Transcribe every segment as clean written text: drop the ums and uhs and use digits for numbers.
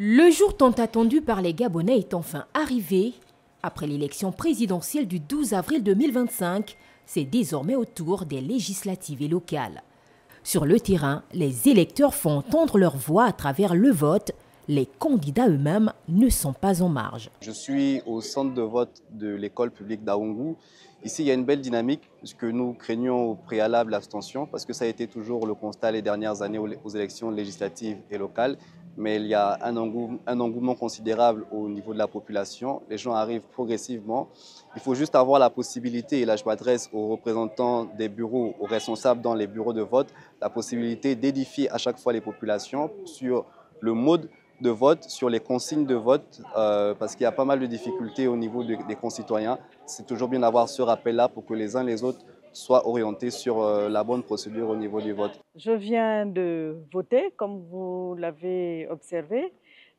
Le jour tant attendu par les Gabonais est enfin arrivé. Après l'élection présidentielle du 12 avril 2025, c'est désormais au tour des législatives et locales. Sur le terrain, les électeurs font entendre leur voix à travers le vote. Les candidats eux-mêmes ne sont pas en marge. Je suis au centre de vote de l'école publique d'Aoungou. Ici, il y a une belle dynamique puisque nous craignons au préalable l'abstention parce que ça a été toujours le constat les dernières années aux élections législatives et locales. Mais il y a un engouement considérable au niveau de la population. Les gens arrivent progressivement. Il faut juste avoir la possibilité, et là je m'adresse aux représentants des bureaux, aux responsables dans les bureaux de vote, la possibilité d'édifier à chaque fois les populations sur le mode de vote, sur les consignes de vote, parce qu'il y a pas mal de difficultés au niveau des concitoyens. C'est toujours bien d'avoir ce rappel-là pour que les uns les autres soient orientés sur la bonne procédure au niveau du vote. Je viens de voter, comme vous l'avez observé.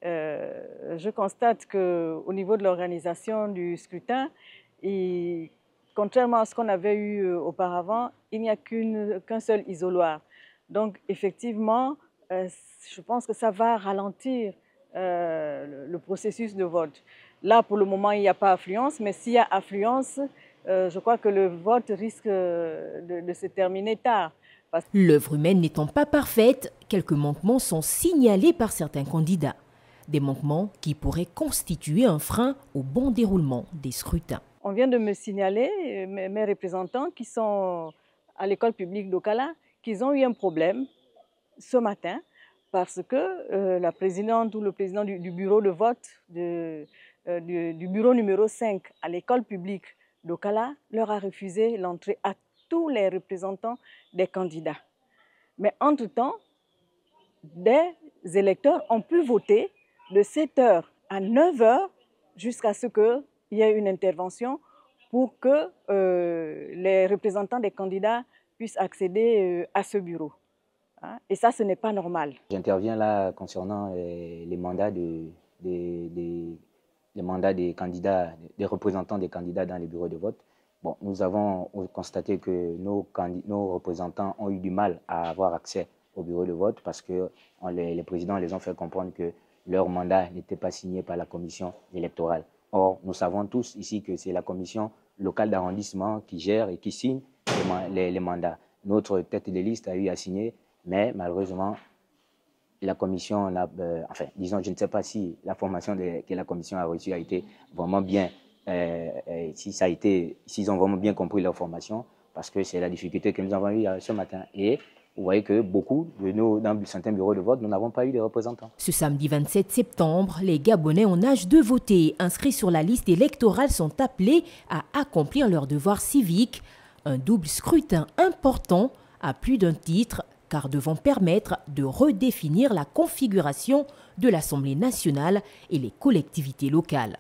Je constate qu'au niveau de l'organisation du scrutin, contrairement à ce qu'on avait eu auparavant, il n'y a qu'un seul isoloir. Donc effectivement, je pense que ça va ralentir le processus de vote. Là, pour le moment, il n'y a pas affluence, mais s'il y a affluence, je crois que le vote risque de se terminer tard. L'œuvre humaine n'étant pas parfaite, quelques manquements sont signalés par certains candidats. Des manquements qui pourraient constituer un frein au bon déroulement des scrutins. On vient de me signaler, mes représentants qui sont à l'école publique d'Okala, qu'ils ont eu un problème ce matin parce que la présidente ou le président du bureau de vote du bureau numéro 5 à l'école publique d'Okala leur a refusé l'entrée à tous les représentants des candidats. Mais entre-temps, des électeurs ont pu voter de 7h à 9h jusqu'à ce qu'il y ait une intervention pour que les représentants des candidats puissent accéder à ce bureau. Et ça, ce n'est pas normal. J'interviens là concernant les mandats des candidats, des représentants des candidats dans les bureaux de vote. Bon, nous avons constaté que nos représentants ont eu du mal à avoir accès au bureau de vote parce que les présidents les ont fait comprendre que leur mandat n'était pas signé par la commission électorale. Or, nous savons tous ici que c'est la commission locale d'arrondissement qui gère et qui signe les mandats. Notre tête de liste a eu à signer, mais malheureusement, la commission, disons, je ne sais pas si la formation que la commission a reçue a été vraiment bien, s'ils ont vraiment bien compris leur formation, parce que c'est la difficulté que nous avons eue ce matin. Et vous voyez que beaucoup de nous, dans certains bureaux de vote, nous n'avons pas eu de représentants. Ce samedi 27 septembre, les Gabonais en âge de voter, inscrits sur la liste électorale, sont appelés à accomplir leur devoir civique. Un double scrutin important à plus d'un titre, car devant permettre de redéfinir la configuration de l'Assemblée nationale et les collectivités locales.